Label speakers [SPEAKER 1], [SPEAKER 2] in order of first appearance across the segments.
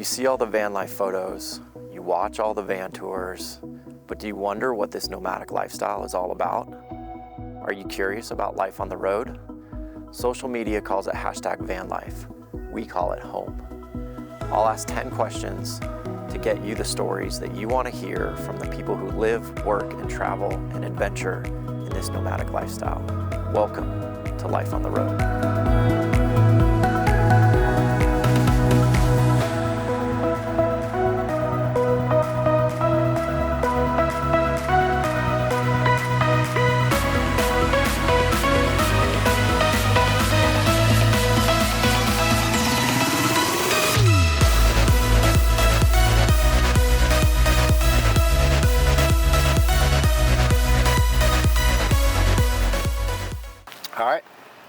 [SPEAKER 1] You see all the van life photos, you watch all the van tours, but do you wonder what this nomadic lifestyle is all about? Are you curious about life on the road? Social media calls it #vanlife. We call it home. I'll ask 10 questions to get you the stories that you want to hear from the people who live, work, and travel and adventure in this nomadic lifestyle. Welcome to Life on the Road. All right,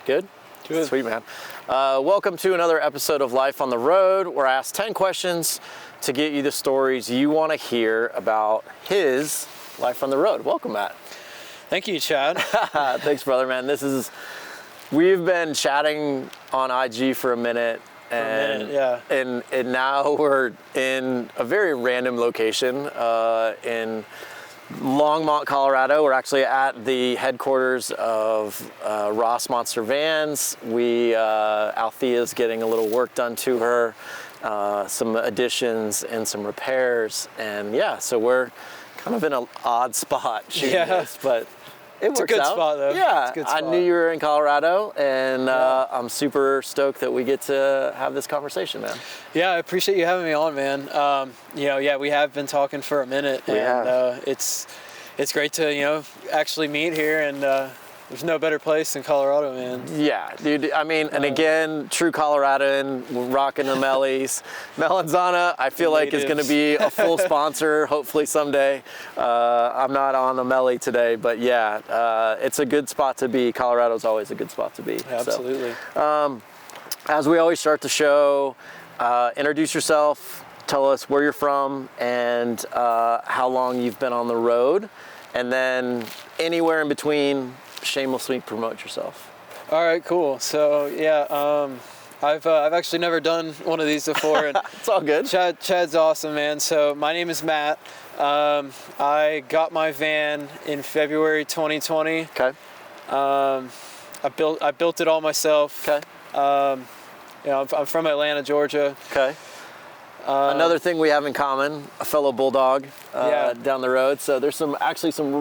[SPEAKER 1] good?
[SPEAKER 2] Good.
[SPEAKER 1] Sweet, man. Welcome to another episode of Life on the Road, where I ask 10 questions to get you the stories you want to hear about his life on the road. Welcome, Matt.
[SPEAKER 2] Thank you, Chad.
[SPEAKER 1] Thanks, brother, man. We've been chatting on IG for a minute.
[SPEAKER 2] Yeah.
[SPEAKER 1] And now we're in a very random location in Longmont, Colorado. We're actually at the headquarters of Ross Monster Vans. Althea's getting a little work done to her, some additions and some repairs. And yeah, so we're kind of in an odd spot shooting this, but it's
[SPEAKER 2] a good spot though.
[SPEAKER 1] Yeah,
[SPEAKER 2] it's a good spot.
[SPEAKER 1] I knew you were in Colorado, and I'm super stoked that we get to have this conversation, man.
[SPEAKER 2] Yeah, I appreciate you having me on, man. We have been talking for a minute, it's great to actually meet here, and there's no better place than Colorado, man.
[SPEAKER 1] Yeah, dude. I mean, and again, true Coloradoan, rocking the Mellies. Melanzana, I feel like is going to be a full sponsor, hopefully someday. I'm not on the Melly today, but yeah, it's a good spot to be. Colorado's always a good spot to be.
[SPEAKER 2] Absolutely.
[SPEAKER 1] So, as we always start the show, introduce yourself, tell us where you're from, and how long you've been on the road, and then anywhere in between, shamelessly promote yourself.
[SPEAKER 2] All right, cool. So yeah, I've actually never done one of these before. And
[SPEAKER 1] it's all good.
[SPEAKER 2] Chad's awesome, man. So my name is Matt. I got my van in February 2020.
[SPEAKER 1] Okay.
[SPEAKER 2] I built it all myself.
[SPEAKER 1] Okay.
[SPEAKER 2] I'm from Atlanta, Georgia.
[SPEAKER 1] Okay. Another thing we have in common, a fellow Bulldog down the road. So there's some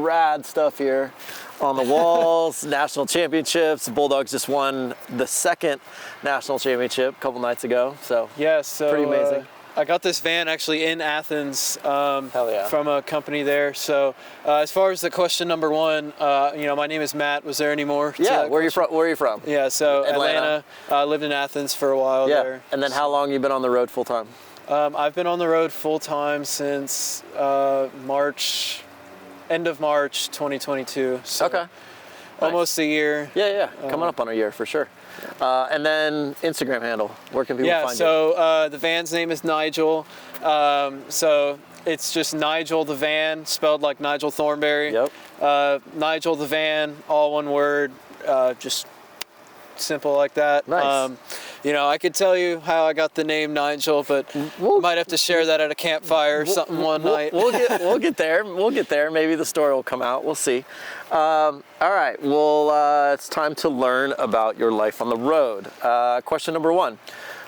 [SPEAKER 1] rad stuff here on the walls. National championships. Bulldogs just won the second national championship a couple nights ago. So
[SPEAKER 2] yeah, so
[SPEAKER 1] pretty amazing.
[SPEAKER 2] I got this van actually in Athens from a company there. So as far as the question number one, my name is Matt. Was there any more?
[SPEAKER 1] Yeah, where are you from?
[SPEAKER 2] Yeah, so Atlanta. Lived in Athens for a while there.
[SPEAKER 1] And then how long you been on the road full time?
[SPEAKER 2] I've been on the road full time since end of March 2022. So
[SPEAKER 1] okay.
[SPEAKER 2] Almost a year.
[SPEAKER 1] Yeah. Coming up on a year for sure. And then Instagram handle. Where can people find you?
[SPEAKER 2] So the van's name is Nigel. So it's just Nigel the Van, spelled like Nigel Thornberry.
[SPEAKER 1] Yep.
[SPEAKER 2] Nigel the Van, all one word. Just simple like that.
[SPEAKER 1] Nice.
[SPEAKER 2] I could tell you how I got the name Nigel, but might have to share that at a campfire or something one night.
[SPEAKER 1] We'll get there. We'll get there. Maybe the story will come out. We'll see. All right. Well, it's time to learn about your life on the road. Question number one.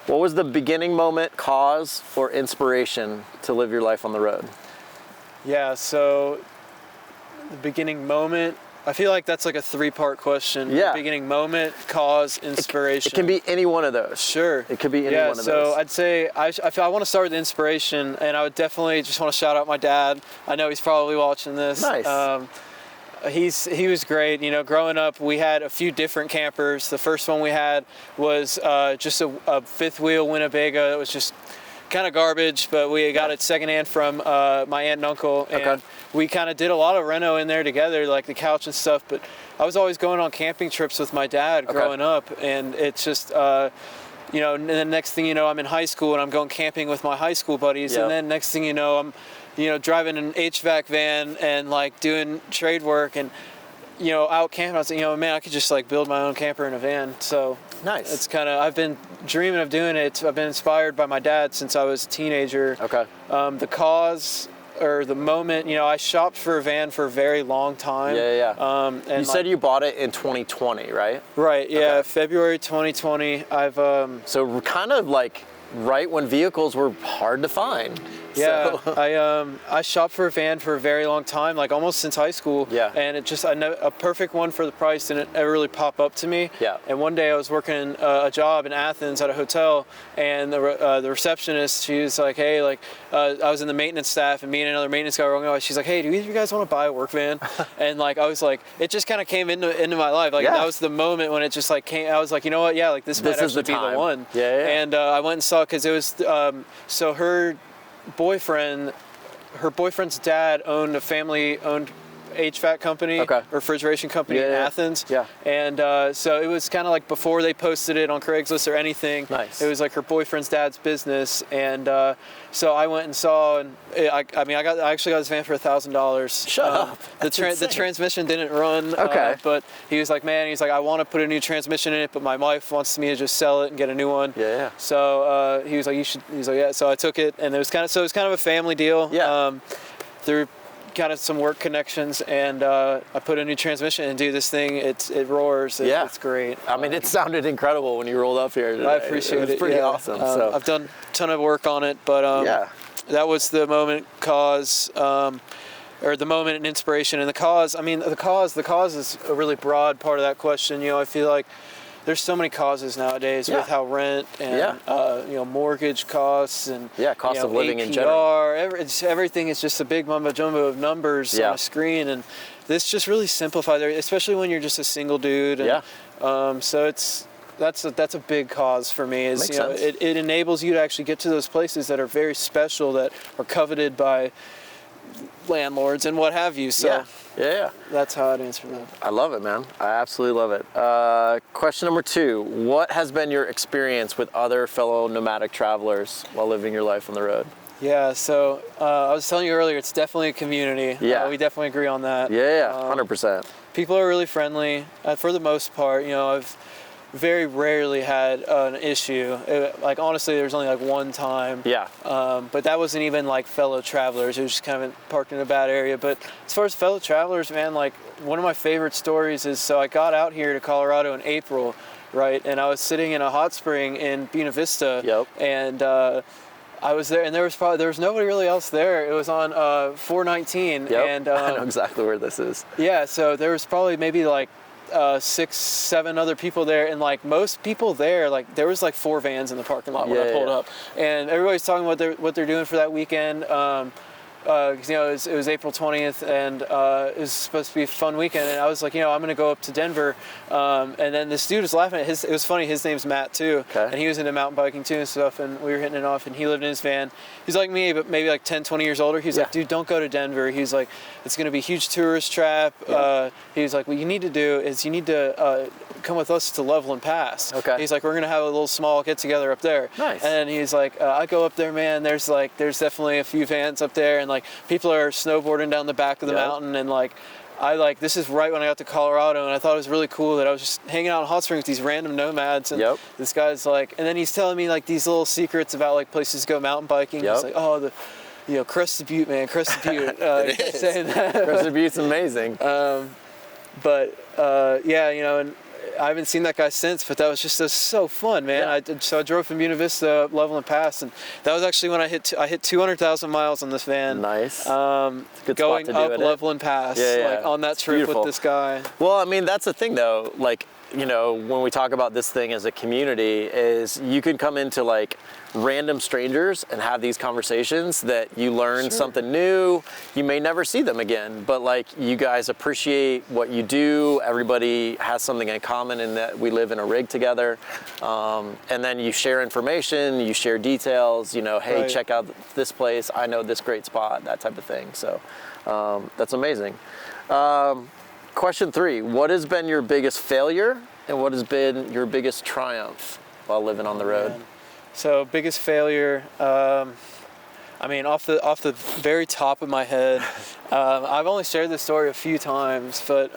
[SPEAKER 1] What was the beginning moment, cause, or inspiration to live your life on the road?
[SPEAKER 2] Yeah, so the beginning moment, I feel like that's like a three-part question.
[SPEAKER 1] Yeah.
[SPEAKER 2] Beginning moment, cause, inspiration.
[SPEAKER 1] It can be any one of those.
[SPEAKER 2] Sure.
[SPEAKER 1] It could be any one of those.
[SPEAKER 2] So I'd say I want to start with inspiration, and I would definitely just want to shout out my dad. I know he's probably watching this.
[SPEAKER 1] Nice.
[SPEAKER 2] He was great. Growing up, we had a few different campers. The first one we had was just a fifth wheel Winnebago. It was just kind of garbage, but we got it secondhand from my aunt and uncle, and we kind of did a lot of reno in there together, like the couch and stuff. But I was always going on camping trips with my dad growing up, and it's just and then next thing you know, I'm in high school and I'm going camping with my high school buddies, and then next thing you know, I'm driving an HVAC van and like doing trade work, and out camping, I was like, man, I could just like build my own camper in a van. So
[SPEAKER 1] Nice.
[SPEAKER 2] it's kind of, I've been dreaming of doing it. I've been inspired by my dad since I was a teenager.
[SPEAKER 1] Okay.
[SPEAKER 2] The cause or the moment, I shopped for a van for a very long time.
[SPEAKER 1] And you said you bought it in 2020, right?
[SPEAKER 2] Right. Yeah.
[SPEAKER 1] Okay.
[SPEAKER 2] February 2020. I've
[SPEAKER 1] So kind of like right when vehicles were hard to find.
[SPEAKER 2] Yeah,
[SPEAKER 1] So.
[SPEAKER 2] I shopped for a van for a very long time, like almost since high school.
[SPEAKER 1] Yeah.
[SPEAKER 2] And I know a perfect one for the price didn't ever really pop up to me.
[SPEAKER 1] Yeah.
[SPEAKER 2] And one day I was working a job in Athens at a hotel, and the receptionist, she was like, hey, like I was in the maintenance staff, and me and another maintenance guy were going, she's like, hey, do either of you guys want to buy a work van? And like I was like, it just kind of came into my life. Like that was the moment when it just like came. I was like, you know what? Yeah, like this might actually be the one.
[SPEAKER 1] Yeah.
[SPEAKER 2] And I went and saw, because it was so her boyfriend's dad owned a family-owned HVAC company, refrigeration company in Athens.
[SPEAKER 1] Yeah.
[SPEAKER 2] And so it was kind of like before they posted it on Craigslist or anything.
[SPEAKER 1] Nice.
[SPEAKER 2] It was like her boyfriend's dad's business, and so I went and saw, and I actually got this van for $1,000.
[SPEAKER 1] Shut up.
[SPEAKER 2] The transmission didn't run.
[SPEAKER 1] Okay.
[SPEAKER 2] But he was like, man, I want to put a new transmission in it, but my wife wants me to just sell it and get a new one.
[SPEAKER 1] Yeah.
[SPEAKER 2] So he was like, he's like, yeah. So I took it, and it was kind of a family deal.
[SPEAKER 1] Yeah.
[SPEAKER 2] Through kind of some work connections, and I put a new transmission and this thing. It roars. It's great.
[SPEAKER 1] I mean, it sounded incredible when you rolled up here today.
[SPEAKER 2] I appreciate it.
[SPEAKER 1] It was pretty awesome. So
[SPEAKER 2] I've done a ton of work on it, but that was the moment or the moment and inspiration. And the cause. I mean, the cause is a really broad part of that question. I feel like there's so many causes nowadays with how rent and mortgage costs and
[SPEAKER 1] cost of living
[SPEAKER 2] APR,
[SPEAKER 1] in general.
[SPEAKER 2] Everything is just a big mumbo jumbo of numbers on a screen, and this just really simplifies it, especially when you're just a single dude. And, so that's a big cause for me. Is it enables you to actually get to those places that are very special, that are coveted by landlords and what have you. So that's how I'd answer that.
[SPEAKER 1] I love it, man. I absolutely love it. Question number 2, what has been your experience with other fellow nomadic travelers while living your life on the road?
[SPEAKER 2] Yeah, so I was telling you earlier, it's definitely a community. We definitely agree on that.
[SPEAKER 1] 100%.
[SPEAKER 2] People are really friendly for the most part. I've very rarely had an issue. Like honestly, there's only like one time. But that wasn't even like fellow travelers. It was just kind of parked in a bad area. But as far as fellow travelers, man, like one of my favorite stories is, so I got out here to Colorado in April, right? And I was sitting in a hot spring in Buena Vista. And I was there, and there was nobody really else there. It was on 419. And
[SPEAKER 1] I know exactly where this is.
[SPEAKER 2] Yeah, so there was probably maybe like 6, 7 other people there, and like most people there, like there was like 4 vans in the parking lot when I pulled up, and everybody's talking about what they're doing for that weekend. Because it was April 20th, and it was supposed to be a fun weekend, and I was like, I'm gonna go up to Denver, and then this dude was laughing at it was funny, his name's Matt too, and he was into mountain biking too and stuff, and we were hitting it off, and he lived in his van. He's like me, but maybe like 10, 20 years older. He's like, dude, don't go to Denver. He's like, it's gonna be a huge tourist trap. He's like, what you need to do is you need to come with us to Loveland Pass. He's like, we're gonna have a little small get together up there. Nice. And he's like, I go up there, man. There's definitely a few vans up there, and like people are snowboarding down the back of the mountain, and like this is right when I got to Colorado, and I thought it was really cool that I was just hanging out in hot springs with these random nomads, and this guy's like, and then he's telling me like these little secrets about like places to go mountain biking. He's like, oh, Crested Butte, man, Crested Butte. Saying that.
[SPEAKER 1] Crested Butte's amazing.
[SPEAKER 2] And I haven't seen that guy since, but that was so fun, man. I drove from Buena Vista up Loveland Pass, and that was actually when I hit 200,000 miles on this van.
[SPEAKER 1] Nice.
[SPEAKER 2] Good going spot to up Loveland Pass, like on that trip with this guy.
[SPEAKER 1] Well, I mean, that's the thing though, like, when we talk about this thing as a community, is you can come into like random strangers and have these conversations that you learn something new. You may never see them again, but like you guys appreciate what you do. Everybody has something in common in that we live in a rig together. And then you share information, you share details, hey, check out this place. I know this great spot, that type of thing. So that's amazing. Question 3, what has been your biggest failure and what has been your biggest triumph while living on the road?
[SPEAKER 2] So biggest failure, I I mean, off the very top of my head, I've only shared this story a few times, but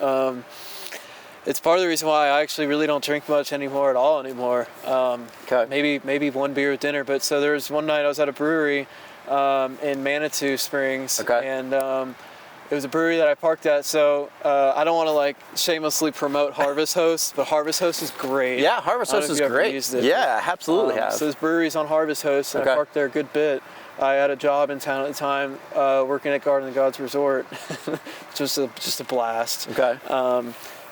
[SPEAKER 2] it's part of the reason why I actually really don't drink much anymore at all anymore.
[SPEAKER 1] Okay.
[SPEAKER 2] Maybe one beer at dinner. But so there was one night I was at a brewery in Manitou Springs,
[SPEAKER 1] Okay.
[SPEAKER 2] and it was a brewery that I parked at. So I don't want to like shamelessly promote Harvest Host, but Harvest Host is great.
[SPEAKER 1] Yeah, Harvest
[SPEAKER 2] I don't
[SPEAKER 1] Host
[SPEAKER 2] know
[SPEAKER 1] is
[SPEAKER 2] if you ever
[SPEAKER 1] great.
[SPEAKER 2] used it,
[SPEAKER 1] Yeah, absolutely have.
[SPEAKER 2] So this brewery's on Harvest Host, and
[SPEAKER 1] Okay.
[SPEAKER 2] I parked there a good bit. I had a job in town at the time, working at Garden of the Gods Resort, which was just a blast.
[SPEAKER 1] Okay.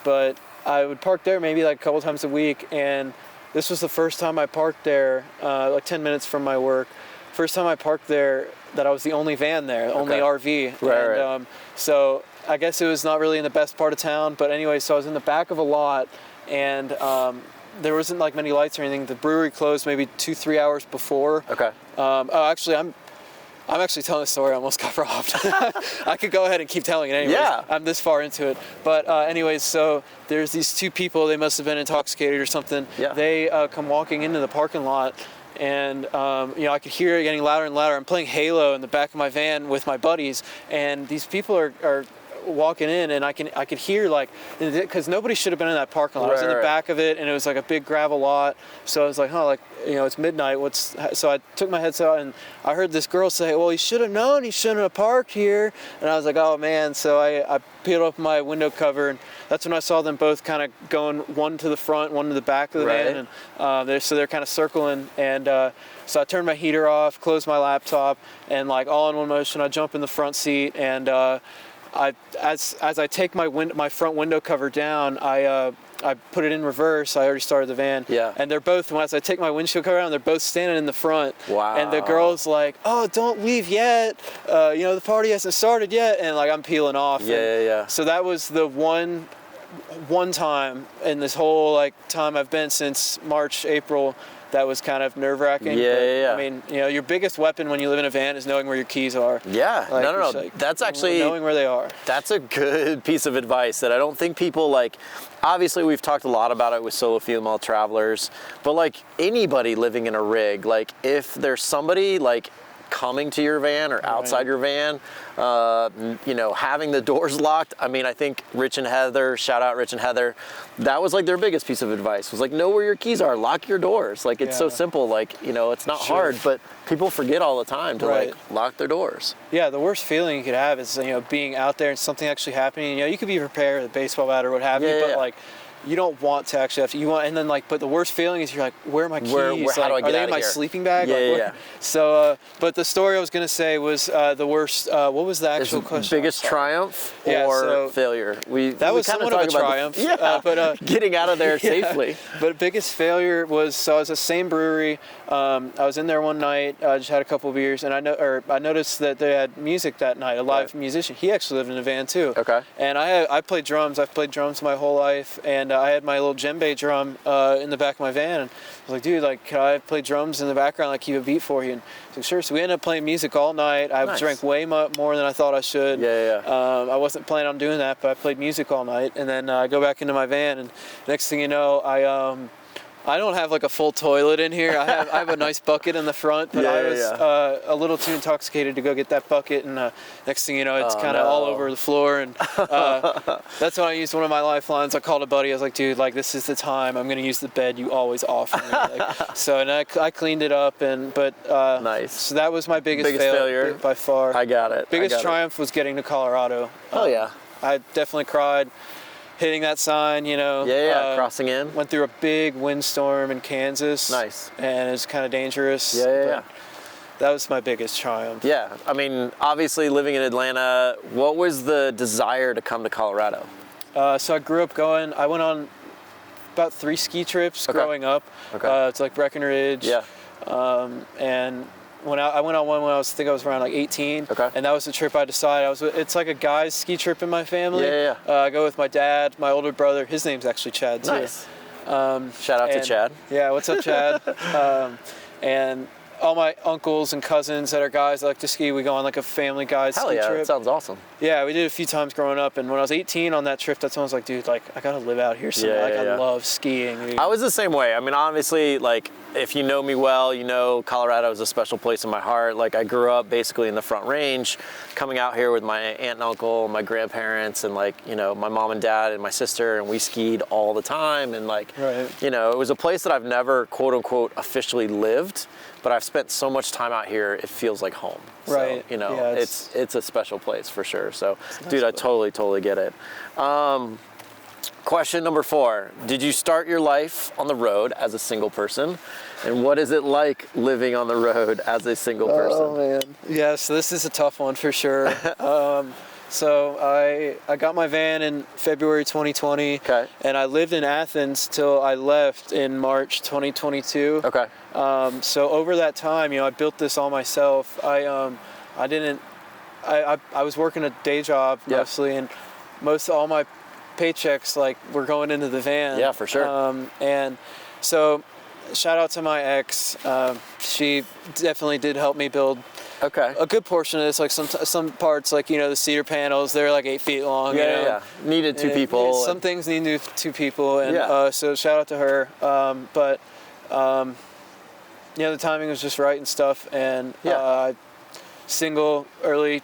[SPEAKER 2] But I would park there maybe like a couple times a week, and this was the first time I parked there, like 10 minutes from my work. First time I parked there that I was the only van there, only RV.
[SPEAKER 1] Right,
[SPEAKER 2] and
[SPEAKER 1] right.
[SPEAKER 2] So I guess it was not really in the best part of town, but anyway, so I was in the back of a lot, and there wasn't like many lights or anything. The brewery closed maybe 2-3 hours before.
[SPEAKER 1] Okay.
[SPEAKER 2] Actually, I'm actually telling a story. I almost got robbed. I could go ahead and keep telling it anyways.
[SPEAKER 1] Yeah.
[SPEAKER 2] I'm this far into it. But anyways, so there's these two people. They must have been intoxicated or something.
[SPEAKER 1] Yeah.
[SPEAKER 2] They come walking into the parking lot, and I could hear it getting louder and louder. I'm playing Halo in the back of my van with my buddies, and these people are walking in, and I could hear, like, because nobody should have been in that parking lot. I was in the back of it, and it was like a big gravel lot. So I was like, it's midnight. So I took my headset out, and I heard this girl say, well, he should have known. He shouldn't have parked here. And I was like, oh man. So I peeled up my window cover, and that's when I saw them both kind of going, one to the front, one to the back of the van, and they're kind of circling. And so I turned my heater off, closed my laptop, and like all in one motion, I jump in the front seat, and as I take my front window cover down, I put it in reverse. I already started the van.
[SPEAKER 1] Yeah.
[SPEAKER 2] And they're both, as I take my windshield cover down, they're both standing in the front.
[SPEAKER 1] Wow.
[SPEAKER 2] And the girl's like, oh, don't leave yet. The party hasn't started yet. And like, I'm peeling off.
[SPEAKER 1] Yeah.
[SPEAKER 2] So that was the one time in this whole like time I've been since March, April, that was kind of nerve-wracking.
[SPEAKER 1] Yeah.
[SPEAKER 2] I mean, your biggest weapon when you live in a van is knowing where your keys are.
[SPEAKER 1] Yeah.
[SPEAKER 2] Like,
[SPEAKER 1] No.
[SPEAKER 2] like,
[SPEAKER 1] That's actually
[SPEAKER 2] knowing where they are.
[SPEAKER 1] That's a good piece of advice that I don't think people like. Obviously, we've talked a lot about it with solo female travelers, but like anybody living in a rig, like if there's somebody like coming to your van or outside your van, having the doors locked. I mean, I think Rich and Heather, shout out Rich and Heather, that was like their biggest piece of advice, was like, know where your keys are, lock your doors. Like, it's so simple, like, it's not hard, but people forget all the time to like lock their doors.
[SPEAKER 2] Yeah, the worst feeling you could have is, being out there and something actually happening. You could be prepared with a baseball bat or what have you, but like, you don't want to actually have to. And then like, but the worst feeling is you're like, where are my keys?
[SPEAKER 1] How do I get
[SPEAKER 2] are they
[SPEAKER 1] out
[SPEAKER 2] in my
[SPEAKER 1] of here?
[SPEAKER 2] sleeping bag?
[SPEAKER 1] Yeah.
[SPEAKER 2] So, but the story I was gonna say was the worst. What was the actual question?
[SPEAKER 1] Biggest triumph or failure?
[SPEAKER 2] That was somewhat of a triumph. But
[SPEAKER 1] getting out of there safely.
[SPEAKER 2] But biggest failure was, so I was at the same brewery. I was in there one night. I just had a couple of beers, and I noticed that they had music that night. A live musician. He actually lived in a van too.
[SPEAKER 1] Okay.
[SPEAKER 2] And I played drums. I've played drums my whole life, and I had my little djembe drum in the back of my van. And I was like, dude, like, can I play drums in the background, like keep a beat for you? And he's like, sure. So we ended up playing music all night. I drank way more than I thought I should. I wasn't planning on doing that, but I played music all night. And then I go back into my van, and next thing you know, I don't have like a full toilet in here. I have a nice bucket in the front, but I was a little too intoxicated to go get that bucket, and next thing you know, it's kind of all over the floor, and that's when I used one of my lifelines. I called a buddy. I was like, dude, like, this is the time. I'm gonna use the bed you always offer me. And I cleaned it up, but
[SPEAKER 1] nice.
[SPEAKER 2] So that was my biggest failure by far.
[SPEAKER 1] I got it.
[SPEAKER 2] Biggest triumph was getting to Colorado. I definitely cried. Hitting that sign,
[SPEAKER 1] crossing in.
[SPEAKER 2] Went through a big windstorm in Kansas.
[SPEAKER 1] Nice.
[SPEAKER 2] And it's kind of dangerous.
[SPEAKER 1] Yeah.
[SPEAKER 2] That was my biggest triumph.
[SPEAKER 1] Yeah, I mean, obviously living in Atlanta, what was the desire to come to Colorado?
[SPEAKER 2] So I went on about 3 ski trips growing up. It's like Breckenridge. And I went on one when I was around like 18, and that was the trip I decided. It's like a guy's ski trip in my family. I go with my dad, my older brother. His name's actually Chad too.
[SPEAKER 1] Nice. Shout out to Chad.
[SPEAKER 2] Yeah, what's up, Chad? And all my uncles and cousins that are guys that like to ski. We go on like a family guys
[SPEAKER 1] Hell
[SPEAKER 2] ski
[SPEAKER 1] yeah,
[SPEAKER 2] trip.
[SPEAKER 1] that sounds awesome.
[SPEAKER 2] Yeah, we did it a few times growing up, and when I was 18 on that trip, that's when I was like, dude, like I gotta live out here someday. I love skiing. Dude.
[SPEAKER 1] I was the same way. I mean, obviously, like if you know me well, you know Colorado is a special place in my heart. Like I grew up basically in the Front Range, coming out here with my aunt and uncle, my grandparents, and like, you know, my mom and dad and my sister, and we skied all the time. And like, you know, it was a place that I've never quote unquote officially lived, but I've spent so much time out here, it feels like home. So, you know, it's a special place for sure. So, dude, I totally get it. Question number 4. Did you start your life on the road as a single person? And what is it like living on the road as a single person?
[SPEAKER 2] Oh, man. Yes, this is a tough one for sure. So I got my van in February 2020. Okay. And I lived in Athens till I left in March 2022. Okay. So over that time, you know, I built this all myself. I was working a day job mostly, and all my paychecks like were going into the van.
[SPEAKER 1] Yeah, for sure.
[SPEAKER 2] And so shout out to my ex. She definitely did help me build a good portion of this. Like some parts, like, you know, the cedar panels, they're like 8 feet long.
[SPEAKER 1] Needed 2 people.
[SPEAKER 2] Some things need 2 people, and so shout out to her. But you know, the timing was just right and stuff, and single early,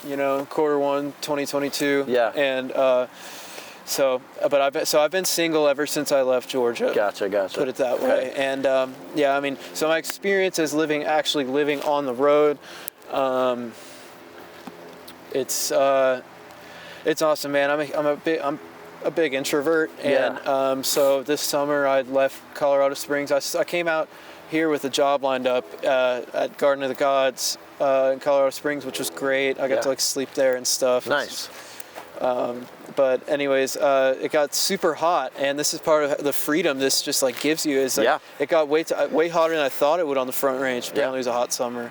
[SPEAKER 2] you know, Q1 2022. Yeah. And I've been single ever since I left Georgia. Gotcha. Put it that way. And I mean, so my experience as actually living on the road, it's awesome, man. I'm a big introvert, and so this summer I left Colorado Springs. I came out here with a job lined up at Garden of the Gods in Colorado Springs, which was great. I got to like sleep there and stuff. Nice. But anyways, it got super hot, and this is part of the freedom this just like gives you. Is like, it got way hotter than I thought it would on the Front Range. Apparently it was a hot summer.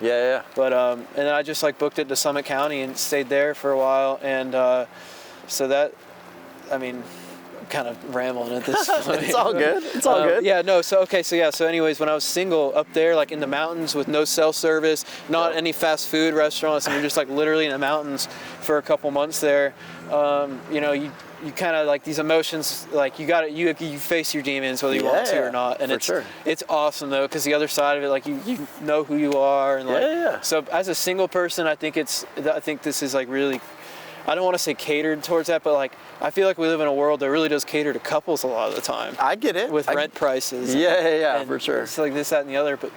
[SPEAKER 2] But and then I just like booked it to Summit County and stayed there for a while, and so that, I mean, I'm kind of rambling at this point.
[SPEAKER 1] It's all good. It's all good.
[SPEAKER 2] Yeah, no, so anyways, when I was single up there, like in the mountains with no cell service, not any fast food restaurants, and we're just like literally in the mountains for a couple months there, you know, you kind of like these emotions, like you face your demons whether you want to or not, and it's awesome though, because the other side of it, like you know who you are, and like so as a single person, I think this is like really, I don't want to say catered towards that, but like I feel like we live in a world that really does cater to couples a lot of the time.
[SPEAKER 1] I get it.
[SPEAKER 2] With rent prices.
[SPEAKER 1] And for sure.
[SPEAKER 2] It's like this, that, and the other. But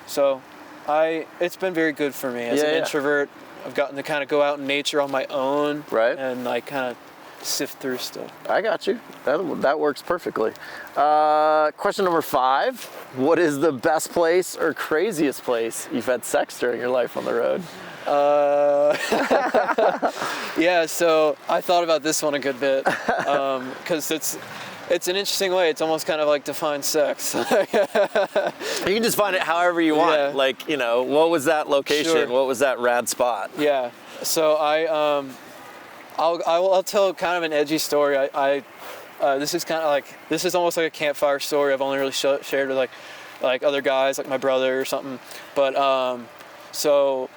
[SPEAKER 2] so it's been very good for me as an introvert. I've gotten to kind of go out in nature on my own, and like kind of sift through stuff.
[SPEAKER 1] I got you. That works perfectly. Question number 5: what is the best place or craziest place you've had sex during your life on the road?
[SPEAKER 2] Yeah, so I thought about this one a good bit, because it's an interesting way. It's almost kind of like define sex.
[SPEAKER 1] You can just find it however you want. Like, you know, what was that location? Sure. What was that rad spot?
[SPEAKER 2] Yeah. So I'll tell kind of an edgy story. This is kind of like, this is almost like a campfire story. I've only really shared with like other guys, like my brother or something. But so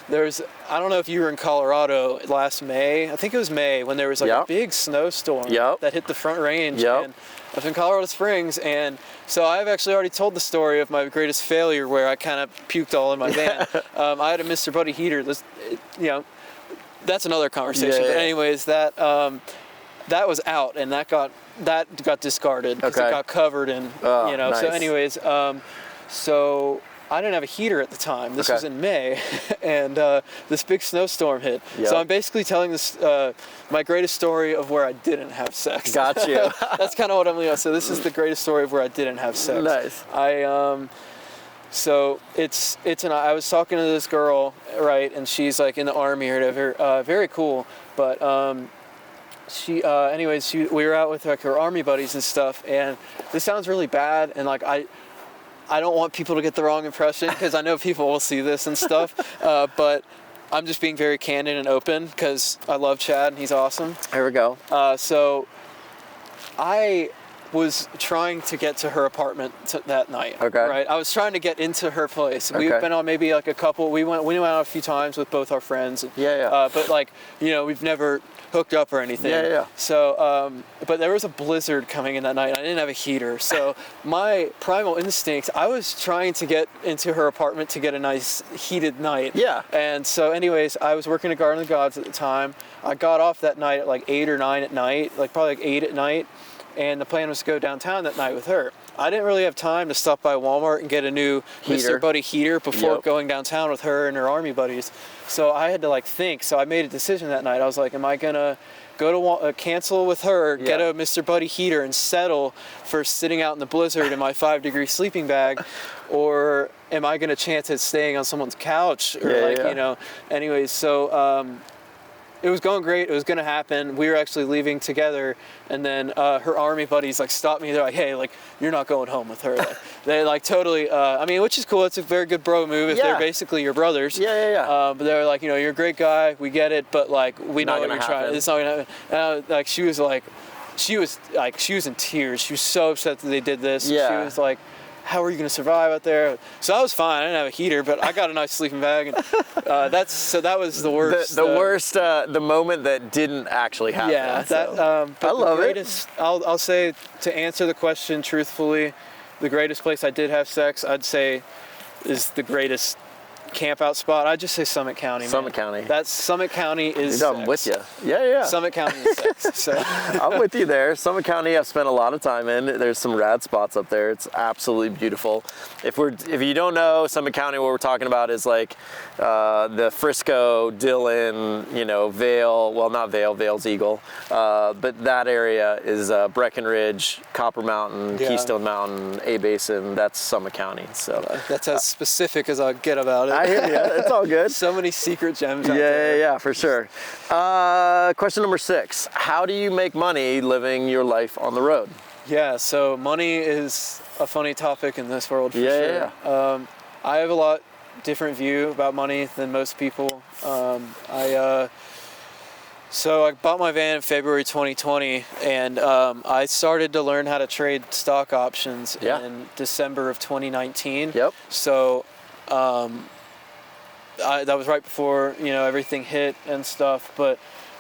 [SPEAKER 2] I don't know if you were in Colorado last May. I think it was May, when there was like a big snowstorm that hit the Front Range. And I was in Colorado Springs, and so I've actually already told the story of my greatest failure where I kind of puked all in my van. I had a Mr. Buddy heater. You know, that's another conversation. But anyways, that was out, and that got discarded because it got covered in, you know. Nice. So anyways, so I didn't have a heater at the time. This was in May, and this big snowstorm hit. So I'm basically telling this my greatest story of where I didn't have sex.
[SPEAKER 1] Got you.
[SPEAKER 2] That's kind of what I'm. So this is the greatest story of where I didn't have sex.
[SPEAKER 1] Nice.
[SPEAKER 2] So I was talking to this girl, right, and she's like in the Army or whatever. Very cool, but we were out with like her Army buddies and stuff, and this sounds really bad, and like I don't want people to get the wrong impression, because I know people will see this and stuff, but I'm just being very candid and open because I love Chad and he's awesome.
[SPEAKER 1] Here we go.
[SPEAKER 2] So I was trying to get to her apartment that night.
[SPEAKER 1] Okay.
[SPEAKER 2] Right. I was trying to get into her place.
[SPEAKER 1] Okay.
[SPEAKER 2] We've been on maybe like a couple. We went out a few times with both our friends.
[SPEAKER 1] Yeah.
[SPEAKER 2] But like, you know, we've never hooked up or anything.
[SPEAKER 1] Yeah.
[SPEAKER 2] So, but there was a blizzard coming in that night. I didn't have a heater, so my primal instinct, I was trying to get into her apartment to get a nice heated night.
[SPEAKER 1] Yeah.
[SPEAKER 2] And so, anyways, I was working at Garden of the Gods at the time. I got off that night at like 8 or 9 at night, like probably like 8 at night, and the plan was to go downtown that night with her. I didn't really have time to stop by Walmart and get a new Mr. Buddy heater before going downtown with her and her army buddies. So I had to like think. So I made a decision that night. I was like, am I gonna go to cancel with her, get a Mr. Buddy heater and settle for sitting out in the blizzard in my 5-degree sleeping bag, or am I gonna chance at staying on someone's couch or you know? Anyways, so it was going great. It was going to happen. We were actually leaving together, and then her army buddies like stopped me. They're like, "Hey, like you're not going home with her." Like, they like totally. I mean, which is cool. It's a very good bro move if they're basically your brothers.
[SPEAKER 1] Yeah.
[SPEAKER 2] But they were like, you know, you're a great guy. We get it, but like we know what you're trying. It's not gonna happen. Like she was in tears. She was so upset that they did this.
[SPEAKER 1] Yeah.
[SPEAKER 2] She was like, how are you going to survive out there? So I was fine. I didn't have a heater, but I got a nice sleeping bag. And that was the worst.
[SPEAKER 1] The worst, the moment that didn't actually happen.
[SPEAKER 2] Yeah,
[SPEAKER 1] so. I love it.
[SPEAKER 2] I'll say, to answer the question truthfully, the greatest place I did have sex, I'd say, is the greatest camp out spot. I'd just say Summit County.
[SPEAKER 1] Summit County.
[SPEAKER 2] That's Summit County is.
[SPEAKER 1] I'm with you. Yeah.
[SPEAKER 2] Summit County is sex. So.
[SPEAKER 1] I'm with you there. Summit County, I've spent a lot of time in. There's some rad spots up there. It's absolutely beautiful. If you don't know Summit County, what we're talking about is like the Frisco, Dillon, you know, Vail. Well, not Vail. Vail's Eagle, but that area is Breckenridge, Copper Mountain, Keystone Mountain, A Basin. That's Summit County. So
[SPEAKER 2] that's as specific as I'll get about it.
[SPEAKER 1] I hear you. It's all good.
[SPEAKER 2] So many secret gems out there.
[SPEAKER 1] Yeah, for sure. Question number 6. How do you make money living your life on the road?
[SPEAKER 2] Yeah, so money is a funny topic in this world for sure.
[SPEAKER 1] Yeah.
[SPEAKER 2] I have a lot different view about money than most people. So I bought my van in February 2020, and I started to learn how to trade stock options in December of 2019.
[SPEAKER 1] Yep.
[SPEAKER 2] So that was right before, you know, everything hit and stuff, but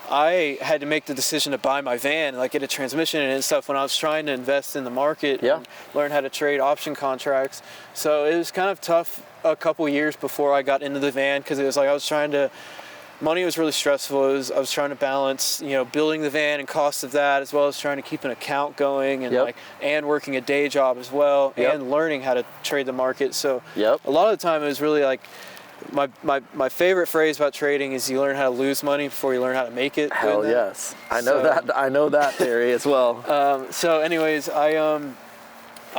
[SPEAKER 2] I had to make the decision to buy my van, like get a transmission and stuff when I was trying to invest in the market and learn how to trade option contracts. So it was kind of tough a couple years before I got into the van, because it was like money was really stressful. I was trying to balance, you know, building the van and cost of that, as well as trying to keep an account going and and working a day job as well and learning how to trade the market. So a lot of the time it was really like, my favorite phrase about trading is you learn how to lose money before you learn how to make it.
[SPEAKER 1] Hell yes. I know that theory as well.
[SPEAKER 2] So anyways, I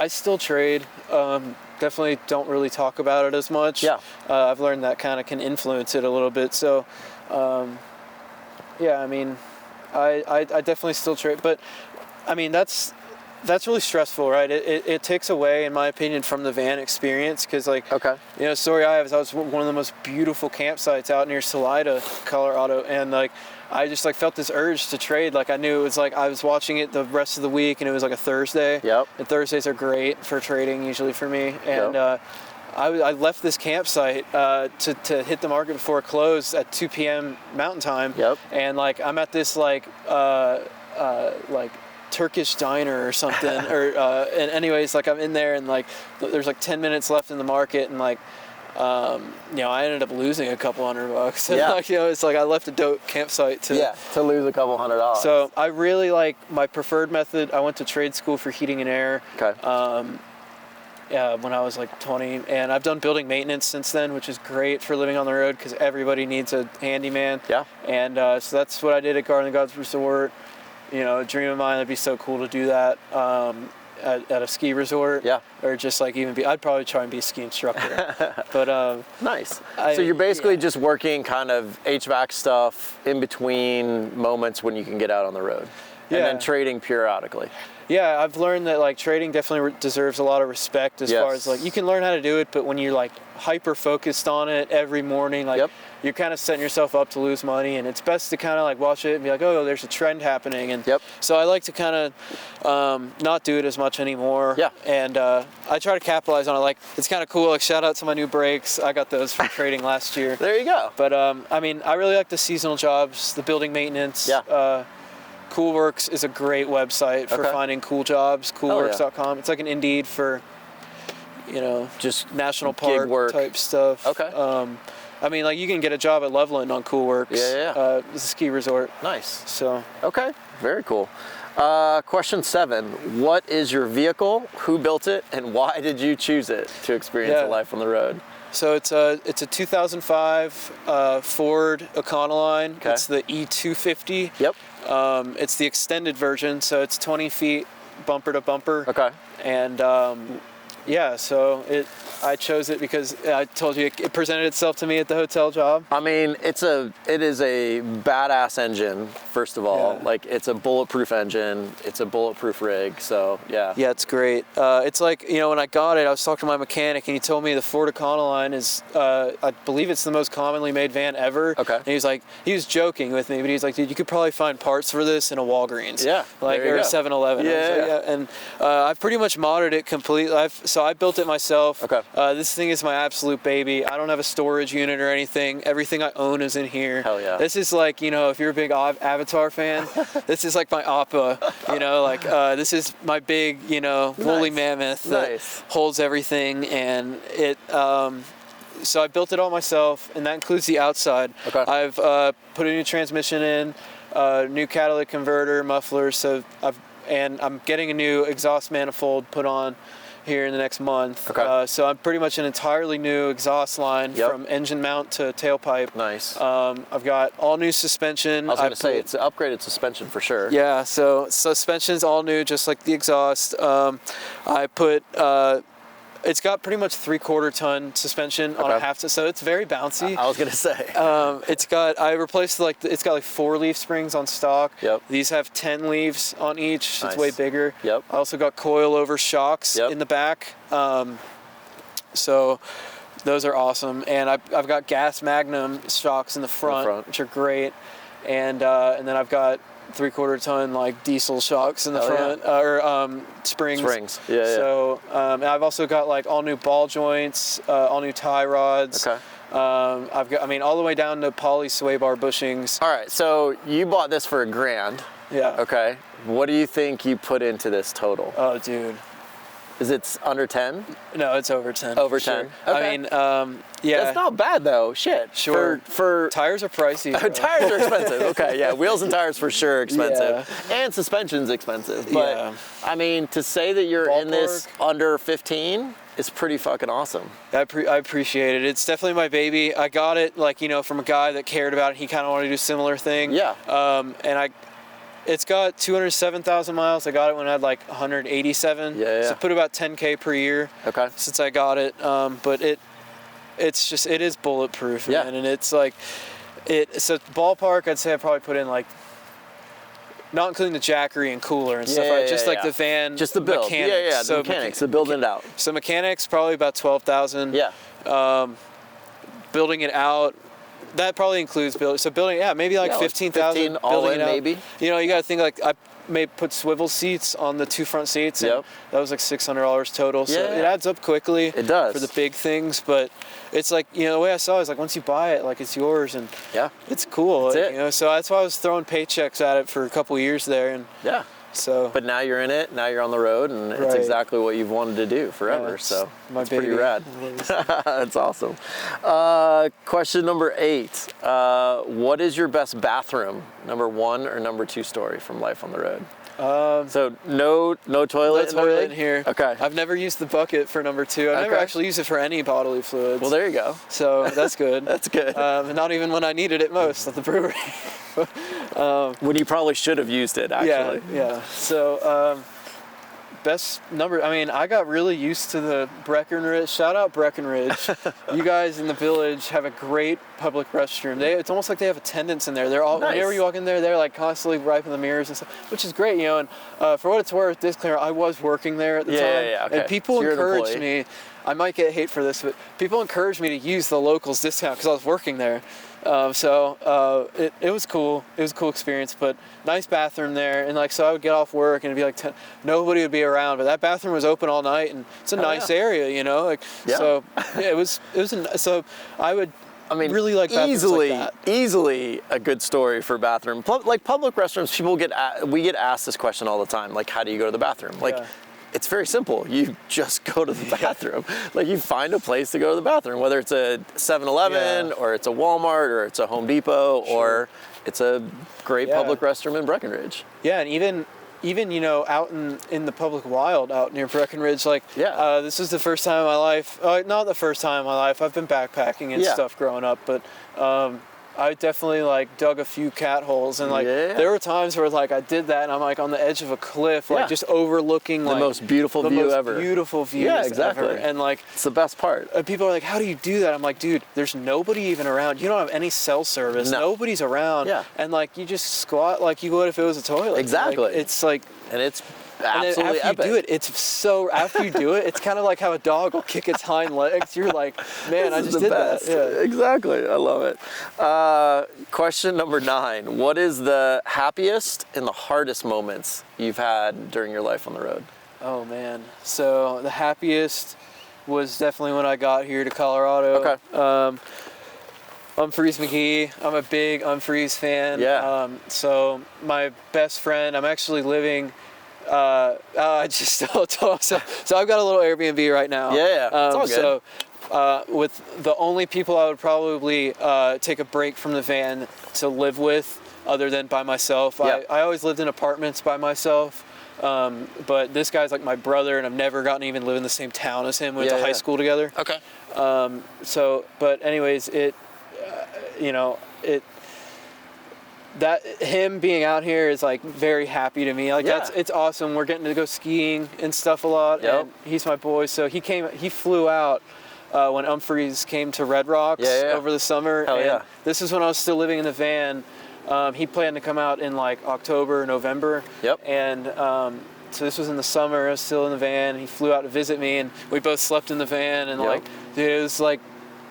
[SPEAKER 2] still trade. Definitely don't really talk about it as much. I've learned that kind of can influence it a little bit. So I mean, I definitely still trade, but I mean, that's really stressful, right? It takes away, in my opinion, from the van experience, because like, you know, story I have is I was one of the most beautiful campsites out near Salida, Colorado, and like I just like felt this urge to trade. Like I knew it was like I was watching it the rest of the week, and it was like a Thursday. And Thursdays are great for trading usually for me, and I left this campsite to hit the market before it closed at 2 p.m. Mountain Time. And like I'm at this like Turkish diner or something, and anyways, like I'm in there, and like there's like 10 minutes left in the market, and like you know, I ended up losing a couple $100. And like, you know, it's like I left a dope campsite to
[SPEAKER 1] lose a couple $100.
[SPEAKER 2] So I really like my preferred method. I went to trade school for heating and air. When I was like 20, and I've done building maintenance since then, which is great for living on the road because everybody needs a handyman. And so that's what I did at Garden of the Gods Resort. You know, a dream of mine. It'd be so cool to do that at a ski resort. Or just like I'd probably try and be a ski instructor. But
[SPEAKER 1] nice. So you're basically just working kind of HVAC stuff in between moments when you can get out on the road. and then trading periodically.
[SPEAKER 2] Yeah, I've learned that like trading definitely deserves a lot of respect as far as like you can learn how to do it, but when you're like hyper focused on it every morning, like you're kind of setting yourself up to lose money, and it's best to kind of like watch it and be like, oh, there's a trend happening, and so I like to kind of not do it as much anymore. And I try to capitalize on it. Like it's kind of cool. Like shout out to my new brakes. I got those from trading last year.
[SPEAKER 1] There you go.
[SPEAKER 2] But I mean, I really like the seasonal jobs, the building maintenance. Coolworks is a great website for finding cool jobs. Coolworks.com. It's like an Indeed for, you know, just national park type stuff. I mean, like you can get a job at Loveland on Coolworks. It's a ski resort.
[SPEAKER 1] Nice.
[SPEAKER 2] So.
[SPEAKER 1] Okay. Very cool. Question 7. What is your vehicle? Who built it? And why did you choose it to experience a life on the road?
[SPEAKER 2] So it's a 2005 Ford Econoline. It's the E250. It's the extended version, so it's 20 feet bumper to bumper. And yeah, so I chose it because I told you it presented itself to me at the hotel job. I mean, it is a badass engine, first of all. Like, it's a bulletproof engine. It's a bulletproof rig, so yeah. Yeah, it's great. It's like, you know, when I got it, I was talking to my mechanic, and he told me the Ford Econoline is, I believe it's the most commonly made van ever. And he was like, he was joking with me, but he's like, dude, you could probably find parts for this in a Walgreens. Like, or a 7-Eleven. And I've pretty much modded it completely. So I built it myself. This thing is my absolute baby. I don't have a storage unit or anything. Everything I own is in here. Hell yeah. This is like, you know, if you're a big Avatar fan, this is like my Appa, you know, like this is my big, you know, woolly mammoth that holds everything. And it, so I built it all myself, and that includes the outside. I've put a new transmission in, new catalytic converter, mufflers, so I'm getting a new exhaust manifold put on here in the next month. So I'm pretty much an entirely new exhaust line from engine mount to tailpipe. I've got all new suspension. I was going to say, it's an upgraded suspension for sure. Yeah, so suspension's all new, just like the exhaust. I put it's got pretty much 3/4 ton suspension on a half ton, so it's very bouncy. I was gonna say. I replaced it's got like 4 leaf springs on stock. These have 10 leaves on each. It's way bigger. I also got coil-over shocks in the back. So those are awesome, and I've got gas Magnum shocks in the front, which are great, and then I've got 3/4 ton like diesel shocks in the front, or springs. So and I've also got like all new ball joints, all new tie rods. I've got, I mean, all the way down to poly sway bar bushings. All right, so you bought this for $1,000. Okay. What do you think you put into this total? Oh, dude. Is it under 10? No, it's over 10. Over 10. Sure. Okay. I mean, yeah. That's not bad though. Shit. Sure. For tires are pricey. Tires are expensive. Okay, yeah. Wheels and tires for sure expensive. And suspension's expensive. But I mean, to say that you're in this under 15 is pretty fucking awesome. I appreciate it. It's definitely my baby. I got it, like, you know, from a guy that cared about it. He kind of wanted to do a similar thing. And it's got 207,000 miles. I got it when I had like 187. So put about 10K per year since I got it. But it is bulletproof, man. And it's like, so ballpark, I'd say I probably put in like, not including the jackery and cooler and stuff, right? Just like the van, just the build. Mechanics. The mechanics, the building it out. So mechanics, probably about 12,000. Building it out, that probably includes building. So building, maybe like 15,000. All in, maybe. You know, you got to think like I may put swivel seats on the 2 front seats. And that was like $600 total. So it adds up quickly. It does for the big things, but it's like, you know, the way I saw it is like once you buy it, like it's yours, and it's cool. That's it. You know, so that's why I was throwing paychecks at it for a couple years there, and so. But now you're in it. Now you're on the road, and it's exactly what you've wanted to do forever. So it's pretty rad. That's awesome. Question number 8. What is your best bathroom? Number 1 or number 2 story from Life on the Road? So no toilet in here. Okay. I've never used the bucket for number 2. I've never actually used it for any bodily fluids. Well, there you go. So that's good. That's good. Not even when I needed it most at the brewery. When you probably should have used it, actually. So best number. I mean, I got really used to the Breckenridge. Shout out Breckenridge. You guys in the village have a great public restroom. It's almost like they have attendants in there. They're all,
[SPEAKER 1] nice.
[SPEAKER 2] Whenever you walk in there, they're like constantly wiping the mirrors and stuff, which is great, you know. And for what it's worth, disclaimer, I was working there at the time.
[SPEAKER 1] Okay.
[SPEAKER 2] And people encouraged me, I might get hate for this, but people encouraged me to use the locals discount because I was working there. It was cool. It was a cool experience, but nice bathroom there. And like, so I would get off work and it'd be like, nobody would be around, but that bathroom was open all night and it's a nice area, you know, like, so yeah, so I would, really like bathrooms like that.
[SPEAKER 1] Easily a good story for bathroom. Like public restrooms, we get asked this question all the time. Like, how do you go to the bathroom? Like, it's very simple. You just go to the bathroom. Like, you find a place to go to the bathroom, whether it's a 7-Eleven or it's a Walmart or it's a Home Depot or it's a great public restroom in Breckenridge.
[SPEAKER 2] Yeah, and even you know, out in the public wild out near Breckenridge, like this is the first time in my life, not the first time in my life, I've been backpacking and stuff growing up, but I definitely like dug a few cat holes, and like there were times where like I did that and I'm like on the edge of a cliff, like just overlooking
[SPEAKER 1] the most beautiful view ever.
[SPEAKER 2] Beautiful views ever. And like
[SPEAKER 1] it's the best part.
[SPEAKER 2] And people are like, how do you do that? I'm like, dude, there's nobody even around. You don't have any cell service.
[SPEAKER 1] No.
[SPEAKER 2] Nobody's around. And like you just squat like you would if it was a toilet.
[SPEAKER 1] Exactly.
[SPEAKER 2] Like, it's like,
[SPEAKER 1] and it's absolutely
[SPEAKER 2] after you do it, after you do it, it's kind of like how a dog will kick its hind legs. You're like, man, I just did that. Yeah.
[SPEAKER 1] Exactly. I love it. Question number 9. What is the happiest and the hardest moments you've had during your life on the road?
[SPEAKER 2] Oh, man. So the happiest was definitely when I got here to Colorado.
[SPEAKER 1] Okay.
[SPEAKER 2] Unfreeze McGee. I'm a big Unfreeze fan.
[SPEAKER 1] Yeah.
[SPEAKER 2] So my best friend, I'm actually living... I just told so I've got a little Airbnb right now.
[SPEAKER 1] It's all good.
[SPEAKER 2] So with the only people I would probably take a break from the van to live with, other than by myself. I always lived in apartments by myself, but this guy's like my brother, and I've never gotten to even live in the same town as him. We went to high school together.
[SPEAKER 1] Okay.
[SPEAKER 2] But anyways, that him being out here is like very happy to me. Like it's awesome. We're getting to go skiing and stuff a lot. And he's my boy. So he flew out when Umphreys came to Red Rocks over the summer. This is when I was still living in the van. He planned to come out in like October, November. And so this was in the summer. I was still in the van. He flew out to visit me, and we both slept in the van. And like, dude, it was like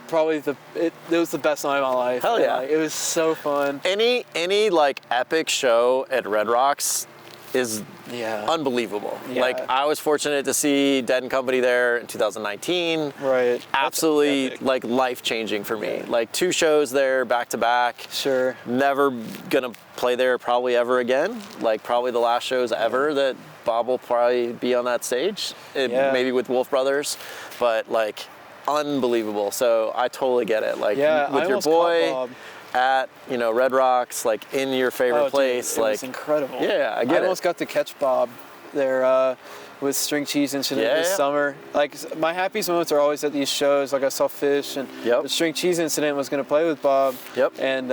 [SPEAKER 2] probably it was the best night of my life.
[SPEAKER 1] Hell yeah.
[SPEAKER 2] Like, it was so fun.
[SPEAKER 1] Any like epic show at Red Rocks is unbelievable. Like, I was fortunate to see Dead and Company there in 2019.
[SPEAKER 2] Right.
[SPEAKER 1] Absolutely like life-changing for me. Like 2 shows there back to back.
[SPEAKER 2] Sure.
[SPEAKER 1] Never gonna play there probably ever again. Like probably the last shows ever that Bob will probably be on that stage. Maybe with Wolf Brothers, but like unbelievable. So I totally get it. Like with your boy at Red Rocks, like in your favorite place.
[SPEAKER 2] Dude, it was incredible.
[SPEAKER 1] Yeah, I get it.
[SPEAKER 2] I almost got to catch Bob there with String Cheese Incident this summer. Like my happiest moments are always at these shows. Like I saw Fish, and the String Cheese Incident was going to play with Bob. And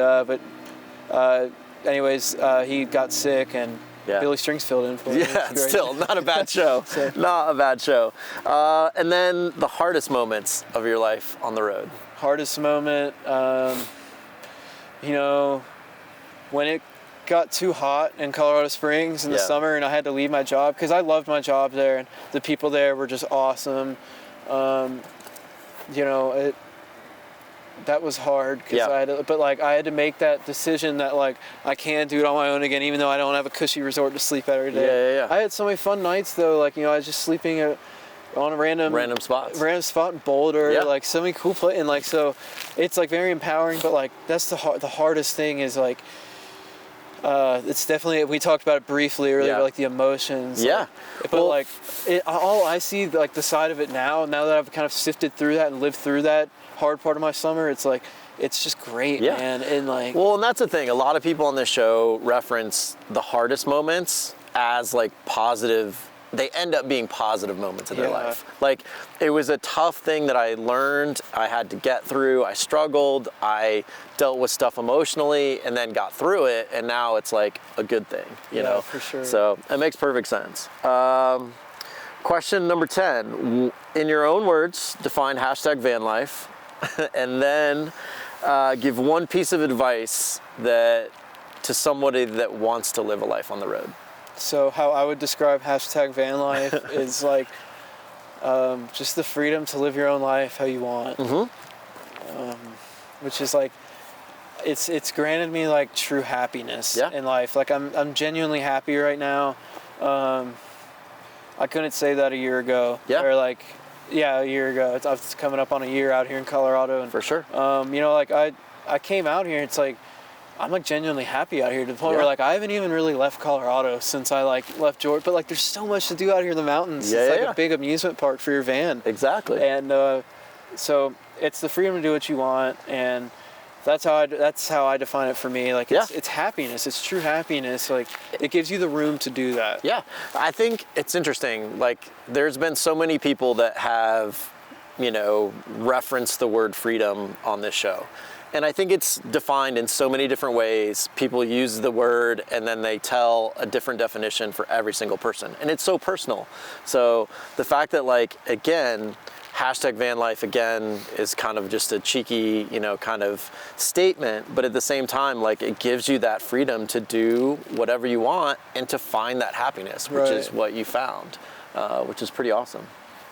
[SPEAKER 2] anyways, he got sick, and Billy Strings filled in for him.
[SPEAKER 1] Still not a bad show. Not a bad show. And then the hardest moments of your life on the road.
[SPEAKER 2] Hardest moment, when it got too hot in Colorado Springs in the summer and I had to leave my job, because I loved my job there and the people there were just awesome. That was hard because I had to make that decision that like I can do it on my own again, even though I don't have a cushy resort to sleep at every day. I had so many fun nights though, like I was just sleeping on a random spot in Boulder, like so many cool places, and like so it's like very empowering. But like that's the hardest thing is like it's definitely, we talked about it briefly earlier, but like the emotions. But all I see, like the side of it now that I've kind of sifted through that and lived through that hard part of my summer, it's like it's just great, man. And like,
[SPEAKER 1] and that's the thing. A lot of people on this show reference the hardest moments as like positive. They end up being positive moments in their life. Like, it was a tough thing that I learned, I had to get through, I struggled, I dealt with stuff emotionally, and then got through it, and now it's like a good thing, you know?
[SPEAKER 2] For sure.
[SPEAKER 1] So it makes perfect sense. Question number 10, in your own words, define hashtag van life, and then give one piece of advice to somebody that wants to live a life on the road.
[SPEAKER 2] So how I would describe hashtag van life is like just the freedom to live your own life how you want, which is like, it's granted me like true happiness in life. Like I'm genuinely happy right now. I couldn't say that a year ago. Or like, a year ago. It's coming up on a year out here in Colorado. And,
[SPEAKER 1] for sure.
[SPEAKER 2] You know, like I came out here. It's like I'm like genuinely happy out here to the point where like I haven't even really left Colorado since I like left Georgia. But like there's so much to do out here in the mountains. It's like a big amusement park for your van.
[SPEAKER 1] Exactly.
[SPEAKER 2] And so it's the freedom to do what you want, and that's how I define it for me. Like it's happiness. It's true happiness. Like it gives you the room to do that.
[SPEAKER 1] Yeah, I think it's interesting. Like there's been so many people that have, you know, referenced the word freedom on this show. And I think it's defined in so many different ways. People use the word and then they tell a different definition for every single person. And it's so personal. So the fact that like, again, hashtag van life again is kind of just a cheeky, you know, kind of statement, but at the same time, like it gives you that freedom to do whatever you want and to find that happiness, which is what you found, which is pretty awesome.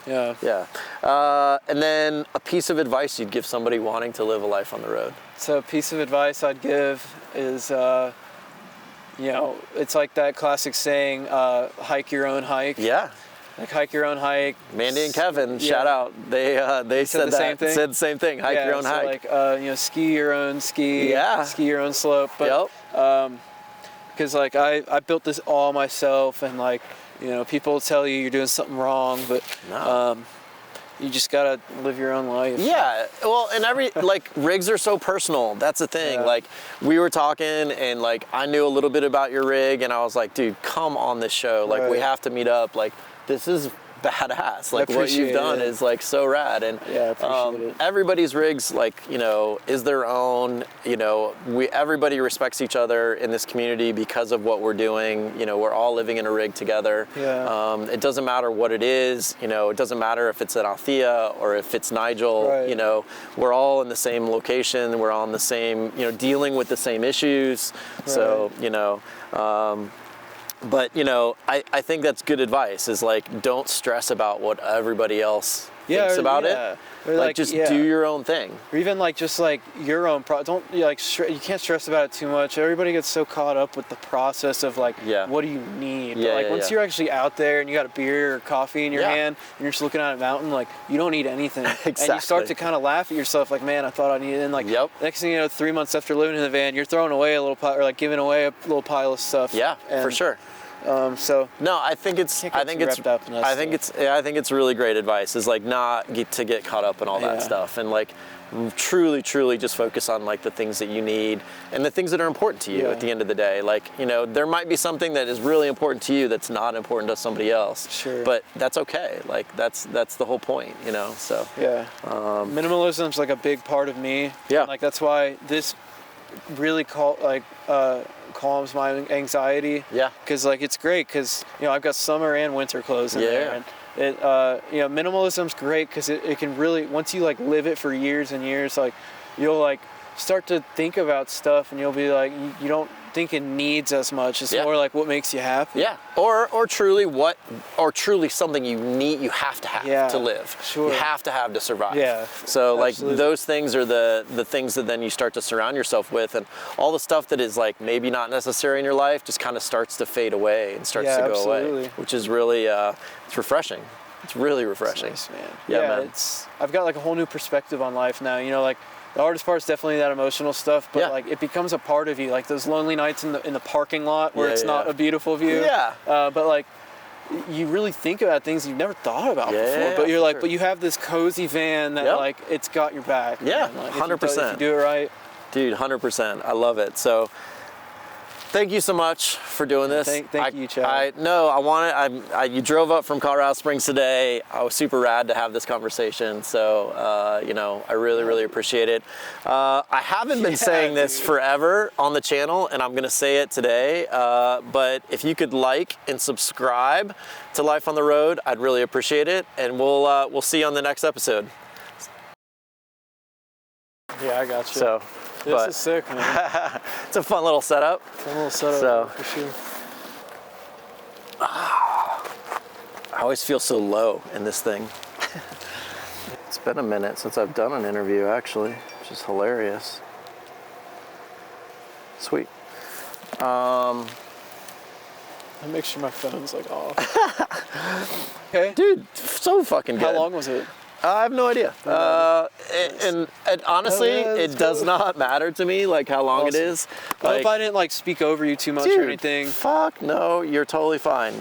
[SPEAKER 2] Yeah.
[SPEAKER 1] Yeah. And then a piece of advice you'd give somebody wanting to live a life on the road.
[SPEAKER 2] So a piece of advice I'd give is, you know, it's like that classic saying, hike your own hike.
[SPEAKER 1] Yeah.
[SPEAKER 2] Like hike your own hike.
[SPEAKER 1] Mandy and Kevin, shout out. They said
[SPEAKER 2] said
[SPEAKER 1] the same thing. Hike your own hike.
[SPEAKER 2] Like you know, ski your own ski.
[SPEAKER 1] Yeah.
[SPEAKER 2] Ski your own slope. But because like I built this all myself, and like, you know, people tell you you're doing something wrong, but you just gotta live your own life.
[SPEAKER 1] Yeah, well, and like rigs are so personal. That's the thing.
[SPEAKER 2] Yeah.
[SPEAKER 1] Like we were talking, and like I knew a little bit about your rig, and I was like, dude, come on this show. Like we have to meet up. Like this is badass. Like what you've done is like so rad. And
[SPEAKER 2] I appreciate it.
[SPEAKER 1] Everybody's rigs, like, you know, is their own. You know, everybody respects each other in this community because of what we're doing. You know, we're all living in a rig together.
[SPEAKER 2] Yeah.
[SPEAKER 1] It doesn't matter what it is. You know, it doesn't matter if it's an Althea or if it's Nigel.
[SPEAKER 2] Right.
[SPEAKER 1] You know, we're all in the same location. We're all in the same, you know, dealing with the same issues. Right. So, you know, but, you know, I think that's good advice, is like, don't stress about what everybody else thinks about it. Or like just do your own thing.
[SPEAKER 2] Or even like just like your own don't you can't stress about it too much. Everybody gets so caught up with the process of like what do you need. But like once you're actually out there and you got a beer or coffee in your hand and you're just looking at a mountain, like you don't need anything.
[SPEAKER 1] Exactly.
[SPEAKER 2] And you start to kind of laugh at yourself like, man, I thought I needed. And like next thing you know, 3 months after living in the van, you're throwing away a little pile, or like giving away a little pile of stuff.
[SPEAKER 1] Yeah, for sure.
[SPEAKER 2] So
[SPEAKER 1] no, I think it's really great advice, is like not to get caught up in all that stuff, and like truly just focus on like the things that you need and the things that are important to you at the end of the day. Like, you know, there might be something that is really important to you that's not important to somebody else. Sure. But that's okay. Like that's the whole point, you know. So
[SPEAKER 2] minimalism's like a big part of me.
[SPEAKER 1] Yeah.
[SPEAKER 2] Like that's why this really calms my anxiety.
[SPEAKER 1] Yeah.
[SPEAKER 2] Because like it's great because, you know, I've got summer and winter clothes in there. And it you know, minimalism's great because it can really, once you like live it for years and years, like you'll like start to think about stuff and you'll be like, you don't think it needs as much. It's more like what makes you happy.
[SPEAKER 1] Yeah. Or truly something you have to have to live.
[SPEAKER 2] Sure.
[SPEAKER 1] You have to have to survive.
[SPEAKER 2] Yeah.
[SPEAKER 1] So
[SPEAKER 2] absolutely.
[SPEAKER 1] like those things are the things that then you start to surround yourself with, and all the stuff that is like maybe not necessary in your life just kind of starts to fade away and starts to go away, which is really it's refreshing. It's really refreshing.
[SPEAKER 2] It's nice, man.
[SPEAKER 1] Yeah, man.
[SPEAKER 2] I've got like a whole new perspective on life now. You know, like the hardest part is definitely that emotional stuff, but like it becomes a part of you. Like those lonely nights in the parking lot where it's not a beautiful view. Yeah. But like you really think about things you've never thought about before. But you're like, but you have this cozy van that like it's got your back.
[SPEAKER 1] Yeah,
[SPEAKER 2] man. Like,
[SPEAKER 1] 100%.
[SPEAKER 2] If you do it right.
[SPEAKER 1] Dude, 100%. I love it. So thank you so much for doing this.
[SPEAKER 2] Thank you, Chad.
[SPEAKER 1] You drove up from Colorado Springs today. I was super rad to have this conversation. So, you know, I really appreciate it. I haven't been saying this forever on the channel, and I'm gonna say it today. But if you could like and subscribe to Life on the Road, I'd really appreciate it. And we'll see you on the next episode.
[SPEAKER 2] Yeah, I got you.
[SPEAKER 1] So,
[SPEAKER 2] this is sick, man.
[SPEAKER 1] It's a fun little setup.
[SPEAKER 2] For sure.
[SPEAKER 1] I always feel so low in this thing. It's been a minute since I've done an interview, actually, which is hilarious. Sweet.
[SPEAKER 2] I'll make sure my phone's like off. Okay.
[SPEAKER 1] Dude, so fucking good.
[SPEAKER 2] How long was it?
[SPEAKER 1] I have no idea. And honestly, it does not matter to me, like, how long it is.
[SPEAKER 2] I hope I didn't, like, speak over you too much or anything.
[SPEAKER 1] Fuck no, you're totally fine.